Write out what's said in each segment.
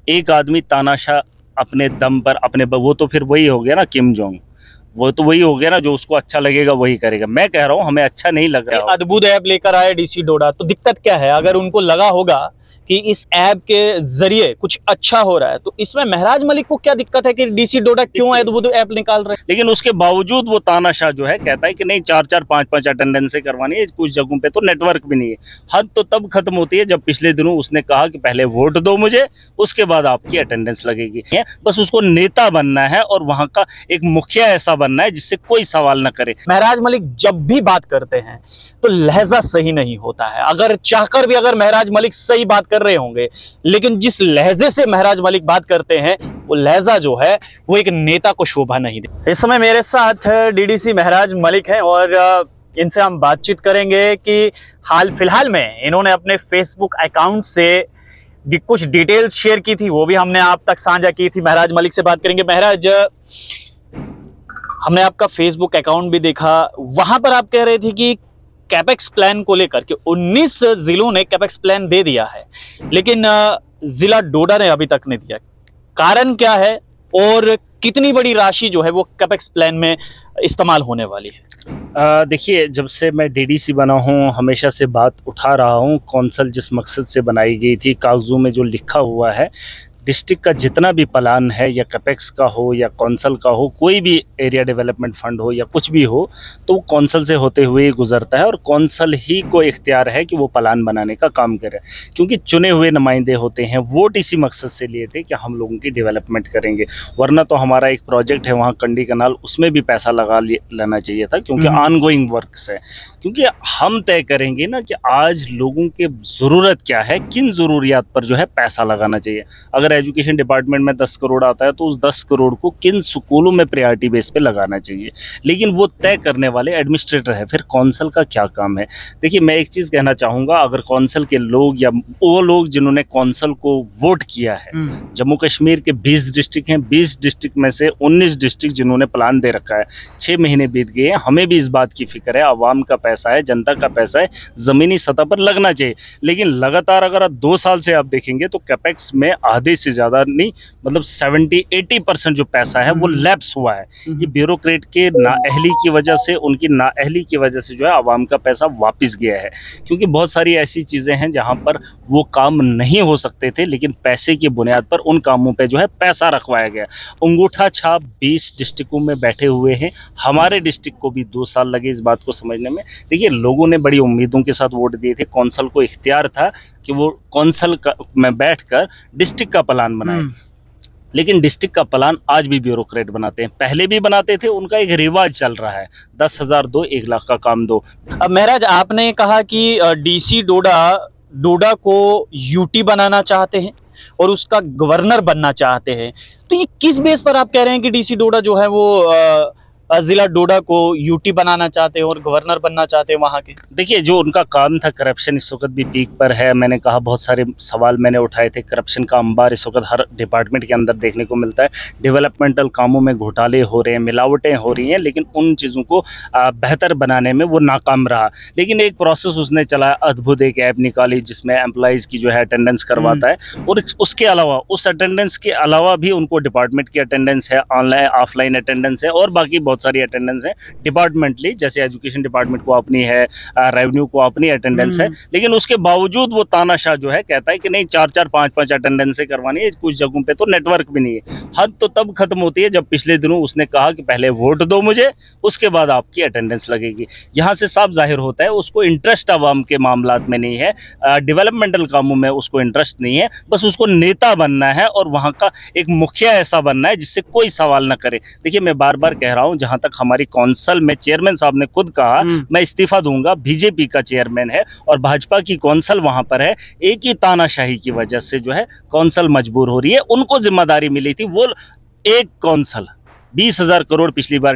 एक आदमी तानाशाह अपने दम पर वो तो फिर वही हो गया ना किम जोंग। वो तो वही हो गया ना, जो उसको अच्छा लगेगा वही करेगा। मैं कह रहा हूँ हमें अच्छा नहीं लग रहा। अद्भुत ऐप लेकर आए डीसी डोडा, तो दिक्कत क्या है? अगर उनको लगा होगा कि इस ऐप के जरिए कुछ अच्छा हो रहा है, तो इसमें महराज मलिक को क्या दिक्कत है कि डीसी डोडा क्यों अद्भुत ऐप निकाल रहे हैं? लेकिन उसके बावजूद वो तानाशाह जो है कहता है कि नहीं 4-4 5-5 अटेंडेंस करवानी है। कुछ जगहों पे तो नेटवर्क भी नहीं है। हद तो तब खत्म होती है जब पिछले दिनों उसने कहा कि पहले वोट दो मुझे, उसके बाद आपकी अटेंडेंस लगेगी। बस उसको नेता बनना है और वहां का एक मुखिया ऐसा बनना है जिससे कोई सवाल न करे। महराज मलिक जब भी बात करते हैं तो लहजा सही नहीं होता है। अगर चाहकर भी अगर महराज मलिक सही बात कर रहे होंगे, लेकिन जिस लहजे से महराज मलिक बात करते हैं वो लहजा जो है वो एक नेता को शोभा नहीं दे। इस समय मेरे साथ डीडीसी महराज मलिक हैं और इनसे हम बातचीत करेंगे कि हाल फिलहाल में इन्होंने अपने फेसबुक अकाउंट से कुछ डिटेल्स शेयर की थी, वो भी हमने आप तक साझा की थी। महराज मलिक से बात करेंगे। महराज, हमने आपका फेसबुक अकाउंट भी देखा, वहां पर आप कह रहे थे कि कैपेक्स प्लान को लेकर के 19 जिलों ने कैपेक्स प्लान दे दिया है, लेकिन जिला डोडा ने अभी तक नहीं दिया। कारण क्या है और कितनी बड़ी राशि जो है वो कैपेक्स प्लान में इस्तेमाल होने वाली है? देखिए, जब से मैं डीडीसी बना हूँ हमेशा से बात उठा रहा हूँ। कौंसल जिस मकसद से बनाई गई थी, कागजों में जो लिखा हुआ है, डिस्ट्रिक्ट का जितना भी प्लान है, या कैपेक्स का हो या कौंसल का हो, कोई भी एरिया डेवलपमेंट फंड हो या कुछ भी हो, तो वो कौंसल से होते हुए ही गुजरता है और कौंसल ही को इख्तियार है कि वो प्लान बनाने का काम करे। क्योंकि चुने हुए नुमाइंदे होते हैं, वोट इसी मकसद से लिए थे कि हम लोगों की डेवलपमेंट करेंगे। वरना तो हमारा एक प्रोजेक्ट है वहाँ कंडी कनाल, उसमें भी पैसा लगा लेना चाहिए था, क्योंकि ऑनगोइंग वर्क्स है। क्योंकि हम तय करेंगे ना कि आज लोगों की ज़रूरत क्या है, किन ज़रूरियात पर जो है पैसा लगाना चाहिए। अगर एजुकेशन डिपार्टमेंट में 10 करोड़ आता है तो उस 10 करोड़ को किन स्कूलों में प्रायोरिटी बेस पे लगाना चाहिए। लेकिन वो तय करने वाले एडमिनिस्ट्रेटर है, फिर कौंसल का क्या काम है। देखिए, मैं एक चीज़ कहना चाहूँगा, अगर कौंसल के लोग या वो लोग जिन्होंने कौंसल को वोट किया है, जम्मू कश्मीर के 20 डिस्ट्रिक्ट हैं, 20 डिस्ट्रिक्ट में से 19 डिस्ट्रिक्ट जिन्होंने प्लान दे रखा है, 6 महीने बीत गए हैं, हमें भी इस बात की फिक्र है। आवाम का पैसा है, जनता का पैसा है, ज़मीनी सतह पर लगना चाहिए। लेकिन लगातार अगर 2 साल से आप देखेंगे तो कैपेक्स में आधे से ज़्यादा नहीं, मतलब 70-80% जो पैसा है वो लैप्स हुआ है। ये ब्यूरोक्रेट के नाअहली की वजह से, उनकी नाअहली की वजह से जो है आवाम का पैसा वापस गया है। क्योंकि बहुत सारी ऐसी चीज़ें हैं जहाँ पर वो काम नहीं हो सकते थे, लेकिन पैसे की बुनियाद पर उन कामों पे जो है पैसा रखवाया गया। अंगूठा छाप 20 डिस्ट्रिक्टों में बैठे हुए हैं। हमारे डिस्ट्रिक्ट को भी 2 साल लगे इस बात को समझने में। देखिए, लोगों ने बड़ी उम्मीदों के साथ वोट दिए थे। कौंसल को इख्तियार था कि वो कौंसल में बैठकर डिस्ट्रिक्ट का प्लान बनाए। लेकिन डिस्ट्रिक्ट का प्लान आज भी ब्यूरोक्रेट बनाते हैं, पहले भी बनाते थे, उनका एक रिवाज चल रहा है, 10,000 दो, 1 लाख का काम दो। अब महराज, आपने कहा कि डीसी डोडा को यूटी बनाना चाहते हैं और उसका गवर्नर बनना चाहते हैं, तो ये किस बेस पर आप कह रहे हैं कि डीसी डोडा जो है वो जिला डोडा को यूटी बनाना चाहते हैं और गवर्नर बनना चाहते हैं वहाँ के? देखिए, जो उनका काम था, करप्शन इस वक्त भी पीक पर है। मैंने कहा, बहुत सारे सवाल मैंने उठाए थे। करप्शन का अंबार इस वक्त हर डिपार्टमेंट के अंदर देखने को मिलता है। डेवलपमेंटल कामों में घोटाले हो रहे हैं, मिलावटें हो रही हैं, लेकिन उन चीज़ों को बेहतर बनाने में वो नाकाम रहा। लेकिन एक प्रोसेस उसने चलाया, अद्भुत एक ऐप निकाली जिसमें एम्प्लॉइज़ की जो है अटेंडेंस करवाता है, और उसके अलावा, उस अटेंडेंस के अलावा भी उनको डिपार्टमेंट की अटेंडेंस है, ऑनलाइन ऑफलाइन अटेंडेंस है, और बाकी बहुत सारी अटेंडेंस है डिपार्टमेंटली। जैसे एजुकेशन डिपार्टमेंट को अपनी है, रेवेन्यू को अपनी अटेंडेंस है। लेकिन उसके बावजूद वो तानाशाह जो है कहता है कि नहीं 4-4 5-5 अटेंडेंस करवानी है। कुछ जगहों पे तो नेटवर्क भी नहीं है। हद तो तब खत्म होती है जब पिछले दिनों उसने कहा कि पहले वोट दो मुझे, उसके बाद आपकी अटेंडेंस लगेगी। यहाँ से साफ जाहिर होता है उसको इंटरेस्ट आवाम के मामलात में नहीं है, डेवलपमेंटल कामों में उसको इंटरेस्ट नहीं है। बस उसको नेता बनना है और वहाँ का एक मुखिया ऐसा बनना है जिससे कोई सवाल न करे। देखिए, मैं बार बार कह रहा हूँ, जहाँ तक हमारी कौंसल में चेयरमैन साहब ने खुद कहा मैं इस्तीफा दूंगा, बीजेपी का चेयरमैन है और भाजपा की कौंसल वहां पर है, एक ही तानाशाही की वजह से जो है कौंसल मजबूर हो रही है। उनको जिम्मेदारी मिली थी, वो एक कौंसल 20,000 करोड़ पिछली बार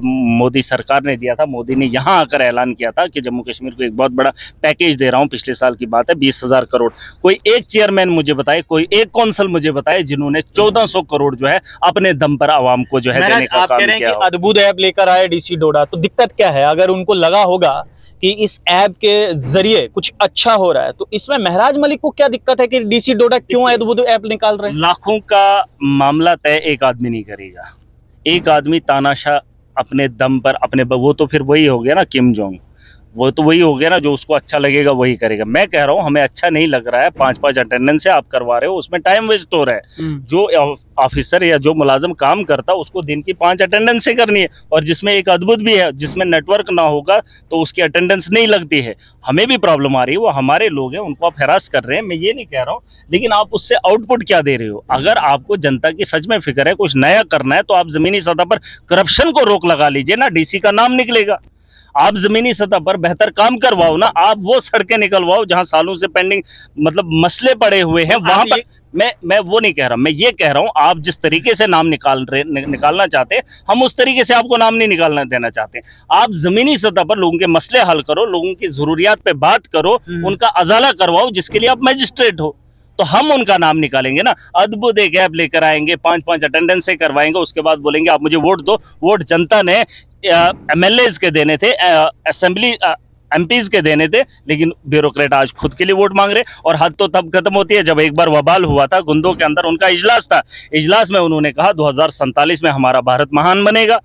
मोदी सरकार ने दिया था। मोदी ने यहाँ आकर ऐलान किया था कि जम्मू कश्मीर को एक बहुत बड़ा पैकेज दे रहा हूँ, पिछले साल की बात है, 20,000 करोड़। कोई एक चेयरमैन मुझे बताए, कोई एक कौंसल मुझे बताए जिन्होंने 1400 करोड़ जो है अपने दम पर आवाम को जो है देने का काम किया। अद्भुत ऐप लेकर आए डीसी डोडा, तो दिक्कत क्या है? अगर उनको लगा होगा कि इस ऐप के जरिए कुछ अच्छा हो रहा है, तो इसमें महराज मलिक को क्या दिक्कत है कि डीसी डोडा क्यों अद्भुत ऐप निकाल रहे हैं? लाखों का मामला तय एक आदमी नहीं करेगा। एक आदमी तानाशाह अपने दम पर वो तो फिर वही हो गया ना किम जोंग, वो तो वही हो गया ना, जो उसको अच्छा लगेगा वही करेगा। मैं कह रहा हूँ हमें अच्छा नहीं लग रहा है, 5-5 अटेंडेंस से आप करवा रहे हो, उसमें टाइम वेस्ट हो रहा है। जो ऑफिसर या जो मुलाजिम काम करता है उसको दिन की 5 अटेंडेंस से करनी है, और जिसमें एक अद्भुत भी है, जिसमें नेटवर्क ना होगा तो उसकी अटेंडेंस नहीं लगती है। हमें भी प्रॉब्लम आ रही है, वो हमारे लोग हैं, उनको आप हैरास कर रहे हैं, मैं ये नहीं कह रहा हूँ, लेकिन आप उससे आउटपुट क्या दे रहे हो? अगर आपको जनता की सच में फिक्र है, कुछ नया करना है, तो आप जमीनी सतह पर करप्शन को रोक लगा लीजिए ना, डीसी का नाम निकलेगा। आप जमीनी सतह पर बेहतर काम करवाओ ना, आप वो सड़कें निकलवाओ जहां सालों से पेंडिंग मतलब मसले पड़े हुए हैं, वहां पर मैं वो नहीं कह रहा, मैं ये कह रहा हूं आप जिस तरीके से नाम निकालना चाहते हैं, हम उस तरीके से आपको नाम नहीं निकालना देना चाहते। आप जमीनी सतह पर लोगों के मसले हल करो, लोगों की जरूरियात पे बात करो, उनका अजाला करवाओ, जिसके लिए आप मैजिस्ट्रेट हो, तो हम उनका नाम निकालेंगे ना। अद्भुत एक ऐप लेकर आएंगे, 5-5 अटेंडेंस से करवाएंगे, उसके बाद बोलेंगे आप मुझे वोट दो। वोट जनता ने एमएलएज के देने थे, असेंबली एमपीज के देने थे, लेकिन ब्यूरोक्रेट आज खुद के लिए वोट मांग रहे। और हद तो तब खत्म होती है जब एक बार वबाल हुआ था गुंदों के अंदर, उनका इजलास था, इजलास में उन्होंने कहा 2047 में हमारा भारत महान बनेगा।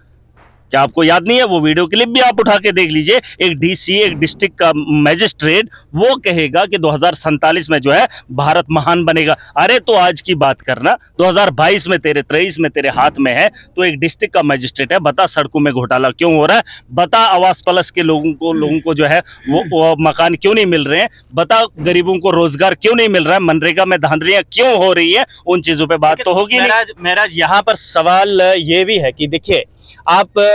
क्या आपको याद नहीं है? वो वीडियो क्लिप भी आप उठा के देख लीजिए। एक डीसी, एक डिस्ट्रिक्ट का मैजिस्ट्रेट वो कहेगा कि 2047 में जो है भारत महान बनेगा। अरे तो आज की बात करना, 2022 में 23 में तेरे हाथ में है, तो एक डिस्ट्रिक्ट का मैजिस्ट्रेट है, बता सड़कों में घोटाला क्यों हो रहा है, बता आवास प्लस के लोगों को जो है वो मकान क्यों नहीं मिल रहे हैं, बता गरीबों को रोजगार क्यों नहीं मिल रहा है, मनरेगा में धांधलियां क्यों हो रही है, उन चीजों पे बात तो होगी नहीं। महराज यहाँ पर सवाल ये भी है कि देखिए, आप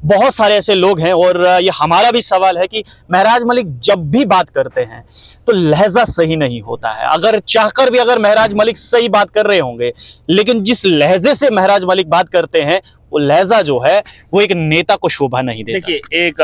बहुत सारे ऐसे लोग हैं, और ये हमारा भी सवाल है कि महराज मलिक जब भी बात करते हैं तो लहजा सही नहीं होता है। अगर चाहकर भी अगर महराज मलिक सही बात कर रहे होंगे, लेकिन जिस लहजे से महराज मलिक बात करते हैं वो लहजा जो है वो एक नेता को शोभा नहीं देता। देखिए, एक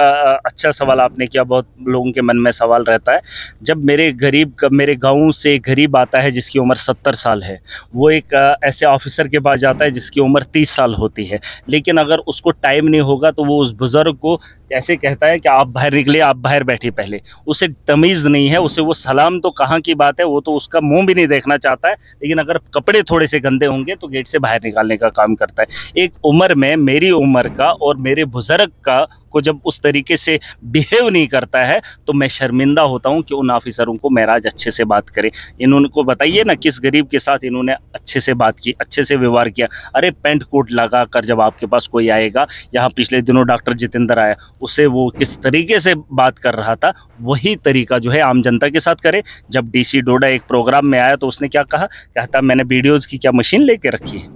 अच्छा सवाल आपने किया, बहुत लोगों के मन में सवाल रहता है। जब मेरे गांव से एक गरीब आता है जिसकी उम्र 70 साल है, वो एक ऐसे ऑफिसर के पास जाता है जिसकी उम्र 30 साल होती है, लेकिन अगर उसको टाइम नहीं होगा तो वो उस बुजुर्ग को ऐसे कहता है कि आप बाहर निकले, आप बाहर बैठिए पहले। उसे तमीज़ नहीं है, उसे वो सलाम तो कहाँ की बात है, वो तो उसका मुंह भी नहीं देखना चाहता है, लेकिन अगर कपड़े थोड़े से गंदे होंगे तो गेट से बाहर निकालने का काम करता है। एक उम्र में मेरी उम्र का और मेरे बुजुर्ग का को जब उस तरीके से बिहेव नहीं करता है तो मैं शर्मिंदा होता हूं कि उन ऑफिसरों को महराज अच्छे से बात करें। इनको बताइए ना किस गरीब के साथ इन्होंने अच्छे से बात की, अच्छे से व्यवहार किया। अरे पेंट कोट लगा कर जब आपके पास कोई आएगा, यहाँ पिछले दिनों डॉक्टर जितेंद्र आया, उसे वो किस तरीके से बात कर रहा था, वही तरीका जो है आम जनता के साथ करे। जब डीसी डोडा एक प्रोग्राम में आया तो उसने क्या कहा, कहता मैंने वीडियोज़ की क्या मशीन लेके रखी है।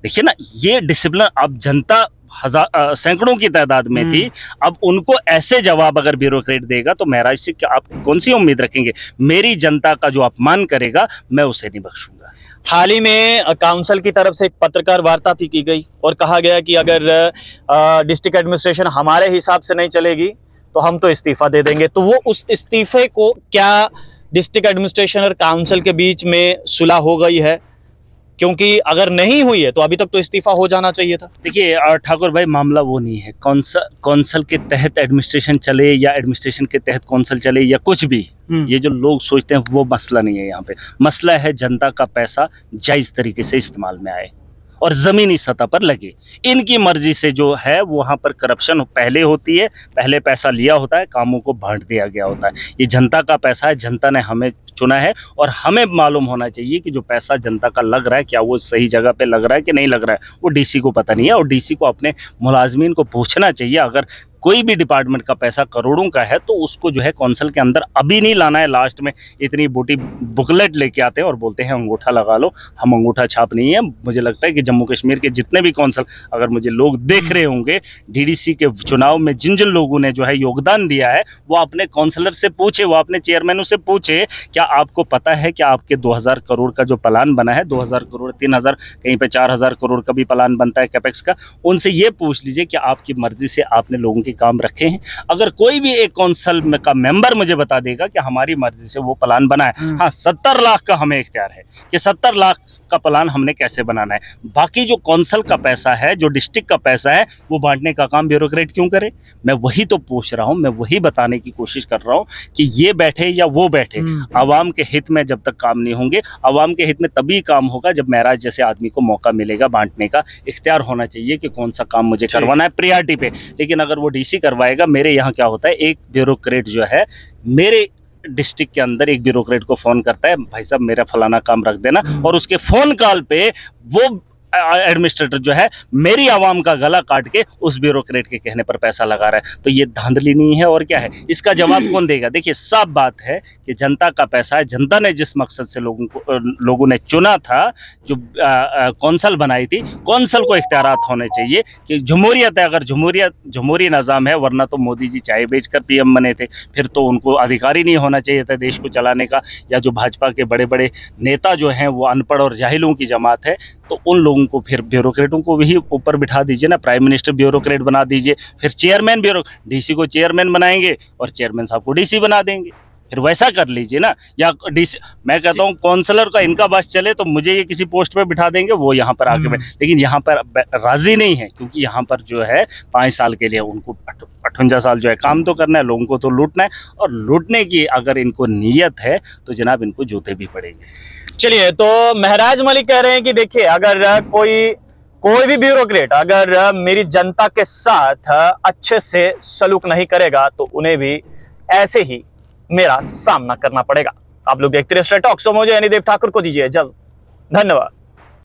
देखिए ना, ये डिसिप्लिन, अब जनता सैकड़ों की तादाद में थी, अब उनको ऐसे जवाब अगर ब्यूरोक्रेट देगा तो महराज से क्या आप कौन सी उम्मीद रखेंगे? मेरी जनता का जो अपमान करेगा मैं उसे नहीं बख्शूंगा। हाल ही में काउंसिल की तरफ से एक पत्रकार वार्ता भी की गई और कहा गया कि अगर डिस्ट्रिक्ट एडमिनिस्ट्रेशन हमारे हिसाब से नहीं चलेगी तो हम तो इस्तीफा दे देंगे। तो वो उस इस्तीफे को क्या डिस्ट्रिक्ट एडमिनिस्ट्रेशन और काउंसिल के बीच में सुलह हो गई है? क्योंकि अगर नहीं हुई है तो अभी तक तो इस्तीफा हो जाना चाहिए था। देखिए ठाकुर भाई, मामला वो नहीं है कौंसल के तहत एडमिनिस्ट्रेशन चले या एडमिनिस्ट्रेशन के तहत कौंसल चले या कुछ भी, ये जो लोग सोचते हैं वो मसला नहीं है। यहाँ पे मसला है जनता का पैसा जायज़ तरीके से इस्तेमाल में आए और ज़मीनी सतह पर लगे। इनकी मर्जी से जो है वहाँ पर करप्शन पहले होती है, पहले पैसा लिया होता है, कामों को बांट दिया गया होता है। ये जनता का पैसा है, जनता ने हमें चुना है और हमें मालूम होना चाहिए कि जो पैसा जनता का लग रहा है क्या वो सही जगह पे लग रहा है कि नहीं लग रहा है। वो डीसी को पता नहीं है, और डीसी को अपने मुलाजमीन को पूछना चाहिए। अगर कोई भी डिपार्टमेंट का पैसा करोड़ों का है तो उसको जो है कौंसल के अंदर अभी नहीं लाना है, लास्ट में इतनी बोटी बुकलेट लेके आते हैं और बोलते हैं अंगूठा लगा लो। हम अंगूठा छाप नहीं है। मुझे लगता है कि जम्मू कश्मीर के जितने भी कौंसल, अगर मुझे लोग देख रहे होंगे, डीडीसी के चुनाव में जिन जिन लोगों ने जो है योगदान दिया है वो अपने काउंसलर से पूछे, वो अपने चेयरमैनों से पूछे, क्या आपको पता है कि आपके 2000 करोड़ का जो प्लान बना है, 2000 करोड़ 3000 कहीं पे 4000 करोड़ का भी प्लान बनता है कैपेक्स का, उनसे ये पूछ लीजिए कि आपकी मर्जी से आपने लोगों के काम रखे हैं। अगर कोई भी एक कौंसल का मेंबर मुझे बता देगा कि हमारी मर्जी से वो प्लान बना है, हाँ 70 लाख का हमें इख्तियार है कि 70 लाख का प्लान हमने कैसे बनाना है। बाकी जो कौंसल का पैसा है, जो डिस्ट्रिक्ट का पैसा है, वो बांटने का काम ब्यूरोक्रेट क्यों करे? मैं वही तो पूछ रहा हूँ, मैं वही बताने की कोशिश कर रहा हूँ कि ये बैठे या वो बैठे, आवाम के हित में जब तक काम नहीं होंगे, आवाम के हित में तभी काम होगा जब महराज जैसे आदमी को मौका मिलेगा बांटने का। इख्तियार होना चाहिए कि कौन सा काम मुझे करवाना है प्रायोरिटी पे। लेकिन अगर वो डीसी करवाएगा, मेरे यहाँ क्या होता है, एक ब्यूरोक्रेट जो है मेरे डिस्ट्रिक्ट के अंदर एक ब्यूरोक्रेट को फोन करता है, भाई साहब मेरा फलाना काम रख देना, और उसके फोन कॉल पे वो एडमिनिस्ट्रेटर जो है मेरी आवाम का गला काट के उस ब्यूरोक्रेट के कहने पर पैसा लगा रहा है। तो ये धांधली नहीं है और क्या है? इसका जवाब कौन देगा? देखिए साफ बात है कि जनता का पैसा है, जनता ने जिस मकसद से लोगों ने चुना था, जो कौंसल बनाई थी, कौंसल को इख्तियारात होने चाहिए कि जमहूरियत है, अगर जमहूरी निज़ाम है, वरना तो मोदी जी चाय बेचकर पीएम बने थे, फिर तो उनको अधिकार ही नहीं होना चाहिए था देश को चलाने का। या जो भाजपा के बड़े बड़े नेता जो हैं वो अनपढ़ और जाहिलों की जमात है, तो उन लोगों को फिर ब्यूरोक्रेटों को भी ऊपर बिठा दीजिए ना, प्राइम मिनिस्टर ब्यूरोक्रेट बना दीजिए, फिर चेयरमैन डीसी को चेयरमैन बनाएंगे और चेयरमैन साहब को डीसी बना देंगे, फिर वैसा कर लीजिए ना। या डीसी, मैं कहता हूँ काउंसलर का इनका बस चले तो मुझे ये किसी पोस्ट पे बिठा देंगे, वो यहाँ पर आके लेकिन यहाँ पर राजी नहीं है, क्योंकि यहाँ पर जो है 5 साल के लिए उनको 58 साल जो है काम तो करना है, लोगों को तो लूटना है, और लूटने की अगर इनको नीयत है तो जनाब इनको जूते भी पड़ेंगे। चलिए, तो महराज मलिक कह रहे हैं कि देखिए, अगर कोई भी ब्यूरोक्रेट अगर मेरी जनता के साथ अच्छे से सलूक नहीं करेगा तो उन्हें भी ऐसे ही मेरा सामना करना पड़ेगा। आप लोग देखते रहिए स्ट्रेट टॉक। सो मुझे यानी देव ठाकुर को दीजिए इजाजत। धन्यवाद।